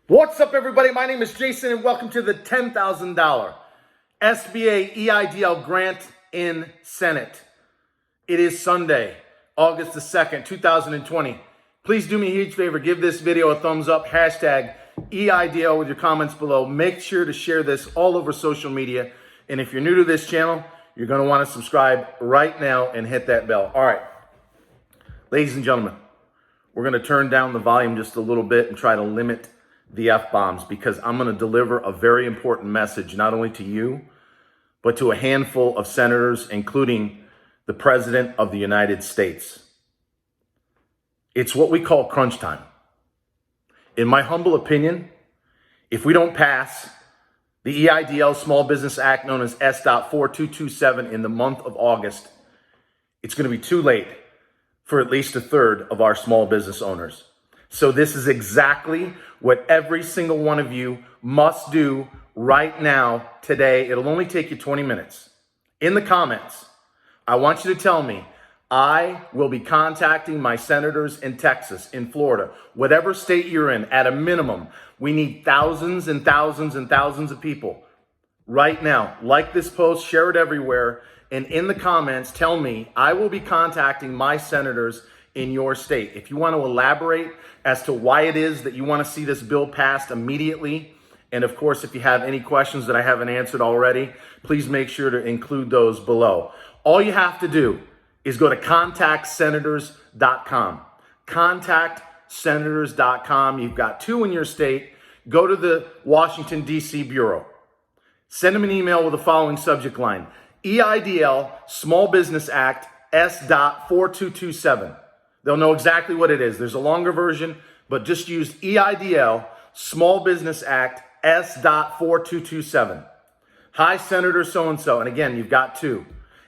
What's up, everybody? My name is Jason, and welcome to the $10,000 SBA EIDL grant in Senate. It is Sunday, August the 2nd, 2020. Please do me a huge favor. Give this video a thumbs up, hashtag EIDL with your comments below. Make sure to share this all over social media. And if you're new to this channel, you're going to want to subscribe right now and hit that bell. All right, ladies and gentlemen, we're going to turn down the volume just a little bit and try to limit the F-bombs, because I'm going to deliver a very important message, not only to you, but to a handful of senators, including the President of the United States. It's what we call crunch time. In my humble opinion, if we don't pass the EIDL Small Business Act, known as Sba 4227, in the month of August, it's going to be too late for at least a third of our small business owners. So this is exactly what every single one of you must do right now, today. It'll only take you 20 minutes. In the comments, I want you to tell me, I will be contacting my senators in Texas, in Florida, whatever state you're in. At a minimum, we need thousands and thousands and thousands of people right now. Like this post, share it everywhere. And in the comments, tell me, I will be contacting my senators in your state. If you want to elaborate as to why it is that you want to see this bill passed immediately, and of course, if you have any questions that I haven't answered already, please make sure to include those below. All you have to do is go to contactsenators.com. Contactsenators.com. You've got two in your state. Go to the Washington, D.C. Bureau. Send them an email with the following subject line: EIDL Small Business Act Sba 4227. They'll know exactly what it is. There's a longer version, but just use EIDL Small Business Act Sba 4227. Hi, Senator so-and-so. And again, you've got two.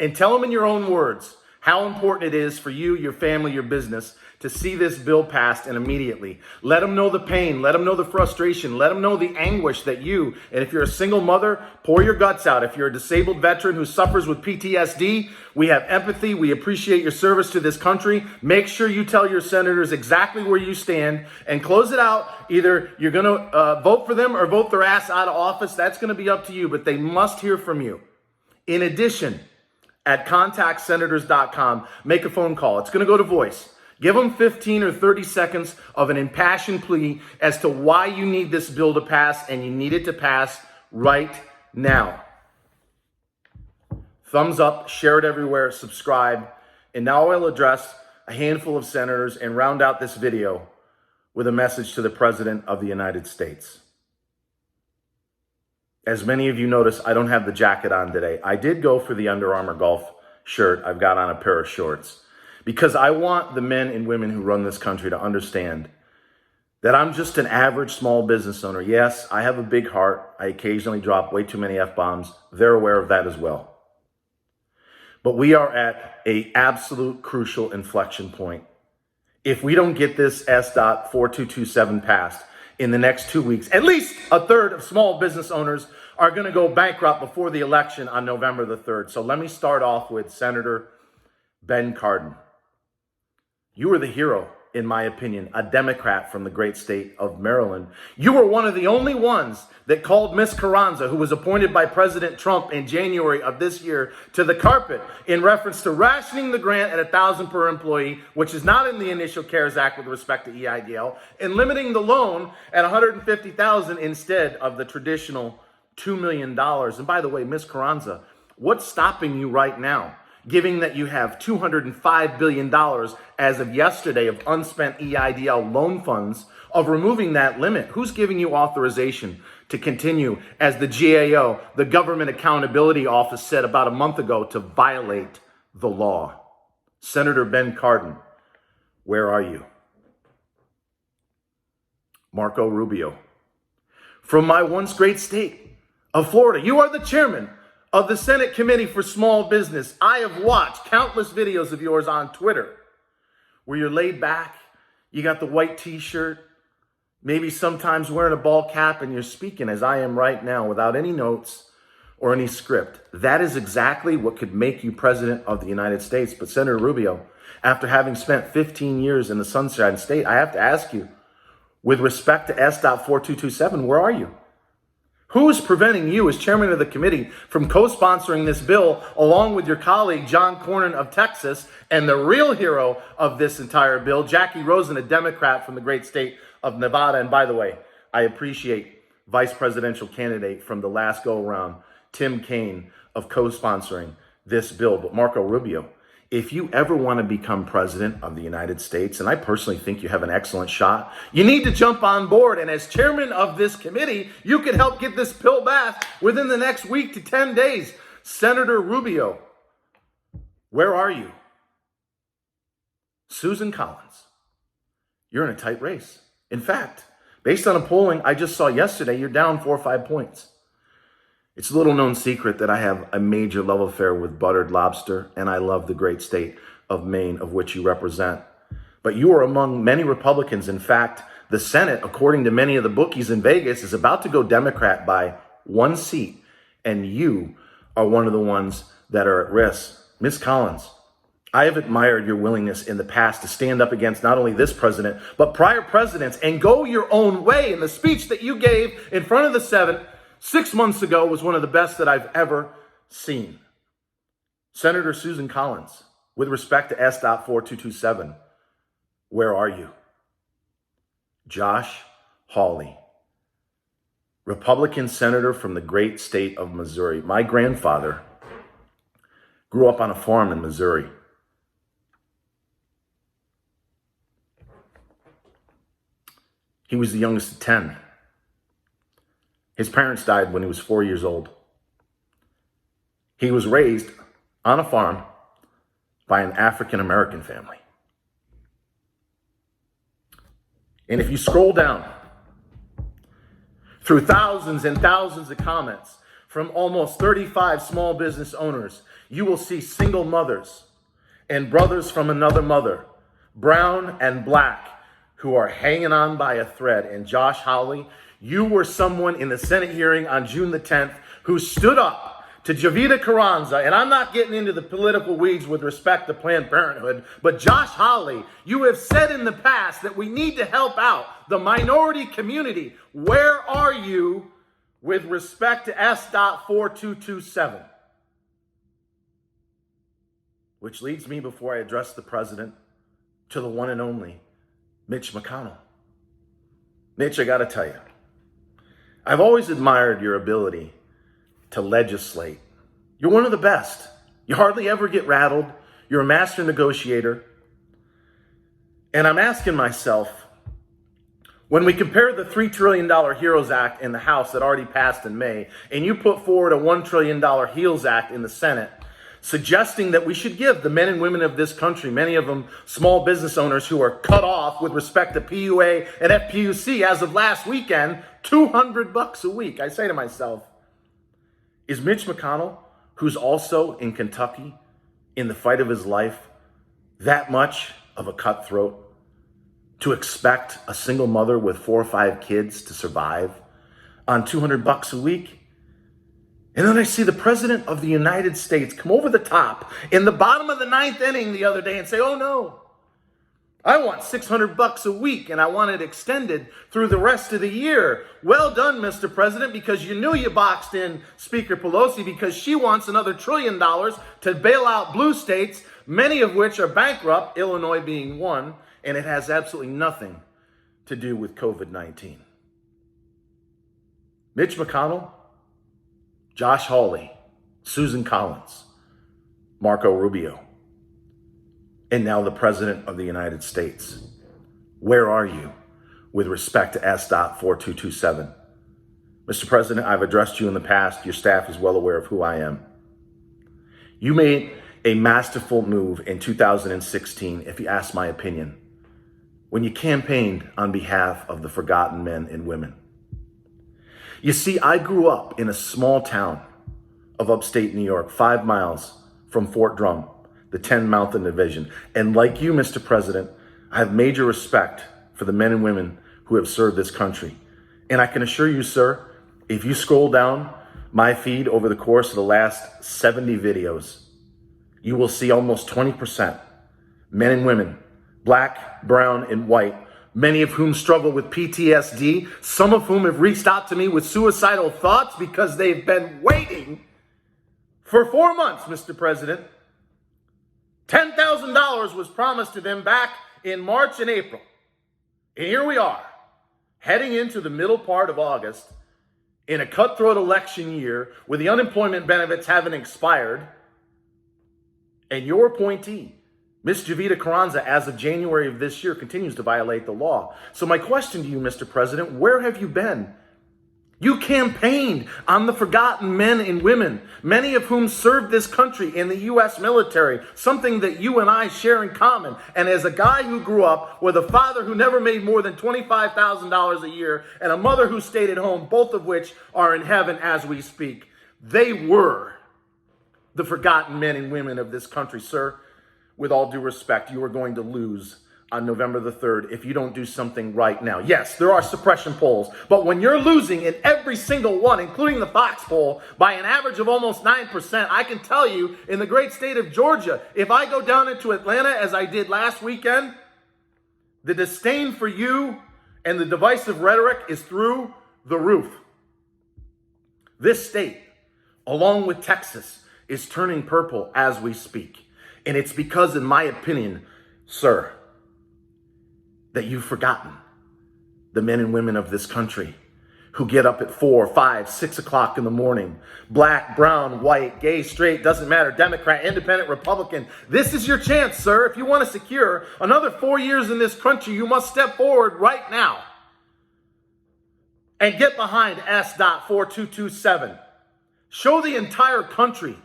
And tell them in your own words how important it is for you, your family, your business to see this bill passed and immediately. Let them know the pain. Let them know the frustration. Let them know the anguish that you, and if you're a single mother, pour your guts out. If you're a disabled veteran who suffers with PTSD, we have empathy. We appreciate your service to this country. Make sure you tell your senators exactly where you stand and close it out. Either you're going to vote for them or vote their ass out of office. That's going to be up to you, but they must hear from you. In addition, at contactsenators.com, make a phone call. It's going to go to voice. Give them 15 or 30 seconds of an impassioned plea as to why you need this bill to pass, and you need it to pass right now. Thumbs up, share it everywhere, subscribe. And now I'll address a handful of senators and round out this video with a message to the President of the United States. As many of you notice, I don't have the jacket on today. I did go for the Under Armour golf shirt. I've got on a pair of shorts because I want the men and women who run this country to understand that I'm just an average small business owner. Yes, I have a big heart. I occasionally drop way too many F-bombs. They're aware of that as well. But we are at an absolute crucial inflection point. If we don't get this Sba 4227 passed in the next 2 weeks, at least a third of small business owners are going to go bankrupt before the election on November the 3rd. So let me start off with Senator Ben Cardin. You were the hero, in my opinion, a Democrat from the great state of Maryland. You were one of the only ones that called Ms. Carranza, who was appointed by President Trump in January of this year, to the carpet in reference to rationing the grant at $1,000 per employee, which is not in the initial CARES Act with respect to EIDL, and limiting the loan at $150,000 instead of the traditional $2 million. And by the way, Ms. Carranza, what's stopping you right now, given that you have $205 billion as of yesterday of unspent EIDL loan funds, of removing that limit? Who's giving you authorization to continue, as the GAO, the Government Accountability Office, said about a month ago, to violate the law? Senator Ben Cardin, where are you? Marco Rubio, from my once great state of Florida, you are the chairman of the Senate Committee for Small Business. I have watched countless videos of yours on Twitter where you're laid back, you got the white t-shirt, maybe sometimes wearing a ball cap, and you're speaking as I am right now without any notes or any script. That is exactly what could make you President of the United States. But Senator Rubio, after having spent 15 years in the Sunshine State, I have to ask you, with respect to S.4227, where are you? Who is preventing you as chairman of the committee from co-sponsoring this bill along with your colleague, John Cornyn of Texas, and the real hero of this entire bill, Jackie Rosen, a Democrat from the great state of Nevada? And by the way, I appreciate vice presidential candidate from the last go-around, Tim Kaine, of co-sponsoring this bill. But Marco Rubio, if you ever want to become president of the United States, and I personally think you have an excellent shot, you need to jump on board. And as chairman of this committee, you can help get this bill passed within the next week to 10 days. Senator Rubio, where are you? Susan Collins, you're in a tight race. In fact, based on a polling I just saw yesterday, you're down 4 or 5 points. It's a little known secret that I have a major love affair with buttered lobster, and I love the great state of Maine, of which you represent. But you are among many Republicans. In fact, the Senate, according to many of the bookies in Vegas, is about to go Democrat by 1 seat, and you are one of the ones that are at risk. Ms. Collins, I have admired your willingness in the past to stand up against not only this president, but prior presidents and go your own way. And the speech that you gave in front of the Senate 6 months ago was one of the best that I've ever seen. Senator Susan Collins, with respect to S.4227, where are you? Josh Hawley, Republican senator from the great state of Missouri. My grandfather grew up on a farm in Missouri. He was the youngest of 10. His parents died when he was 4 years old. He was raised on a farm by an African-American family. And if you scroll down through thousands and thousands of comments from almost 35 small business owners, you will see single mothers and brothers from another mother, brown and black, who are hanging on by a thread. And Josh Hawley, you were someone in the Senate hearing on June the 10th who stood up to Javita Carranza, and I'm not getting into the political weeds with respect to Planned Parenthood, but Josh Hawley, you have said in the past that we need to help out the minority community. Where are you with respect to S.4227? Which leads me, before I address the president, to the one and only Mitch McConnell. Mitch, I got to tell you, I've always admired your ability to legislate. You're one of the best. You hardly ever get rattled. You're a master negotiator. And I'm asking myself, when we compare the $3 trillion HEROES Act in the House that already passed in May, and you put forward a $1 trillion HEALS Act in the Senate, suggesting that we should give the men and women of this country, many of them small business owners who are cut off with respect to PUA and FPUC as of last weekend, $200 a week. I say to myself, is Mitch McConnell, who's also in Kentucky in the fight of his life, that much of a cutthroat to expect a single mother with 4 or 5 kids to survive on $200 a week? And then I see the president of the United States come over the top in the bottom of the 9th inning the other day and say, oh no, I want $600 a week and I want it extended through the rest of the year. Well done, Mr. President, because you knew you boxed in Speaker Pelosi because she wants another $1 trillion to bail out blue states, many of which are bankrupt, Illinois being one, and it has absolutely nothing to do with COVID-19. Mitch McConnell, Josh Hawley, Susan Collins, Marco Rubio, and now the President of the United States. Where are you with respect to S.4227? Mr. President, I've addressed you in the past. Your staff is well aware of who I am. You made a masterful move in 2016, if you ask my opinion, when you campaigned on behalf of the forgotten men and women. You see, I grew up in a small town of upstate New York, 5 miles from Fort Drum, the 10 Mountain Division. And like you, Mr. President, I have major respect for the men and women who have served this country. And I can assure you, sir, if you scroll down my feed over the course of the last 70 videos, you will see almost 20% men and women, black, brown, and white, many of whom struggle with PTSD, some of whom have reached out to me with suicidal thoughts because they've been waiting for 4 months, Mr. President. $10,000 was promised to them back in March and April. And here we are, heading into the middle part of August in a cutthroat election year where the unemployment benefits haven't expired. And your appointee, Ms. Javita Carranza, as of January of this year, continues to violate the law. So my question to you, Mr. President, where have you been? You campaigned on the forgotten men and women, many of whom served this country in the U.S. military, something that you and I share in common. And as a guy who grew up with a father who never made more than $25,000 a year and a mother who stayed at home, both of which are in heaven as we speak, they were the forgotten men and women of this country, sir. With all due respect, you are going to lose on November the 3rd if you don't do something right now. Yes, there are suppression polls, but when you're losing in every single one, including the Fox poll, by an average of almost 9%, I can tell you in the great state of Georgia, if I go down into Atlanta as I did last weekend, the disdain for you and the divisive rhetoric is through the roof. This state, along with Texas, is turning purple as we speak. And it's because, in my opinion, sir, that you've forgotten the men and women of this country who get up at 4, 5, 6 o'clock in the morning. Black, brown, white, gay, straight, doesn't matter. Democrat, independent, Republican. This is your chance, sir. If you want to secure another 4 years in this country, you must step forward right now and get behind S.4227. Show the entire country,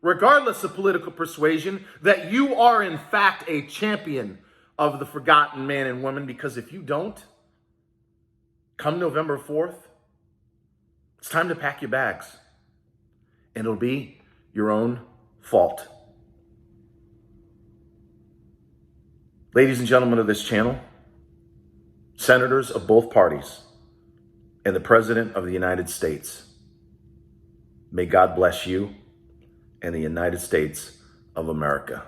regardless of political persuasion, that you are in fact a champion of the forgotten man and woman, because if you don't, come November 4th, it's time to pack your bags, and it'll be your own fault. Ladies and gentlemen of this channel, senators of both parties, and the President of the United States, may God bless you and the United States of America.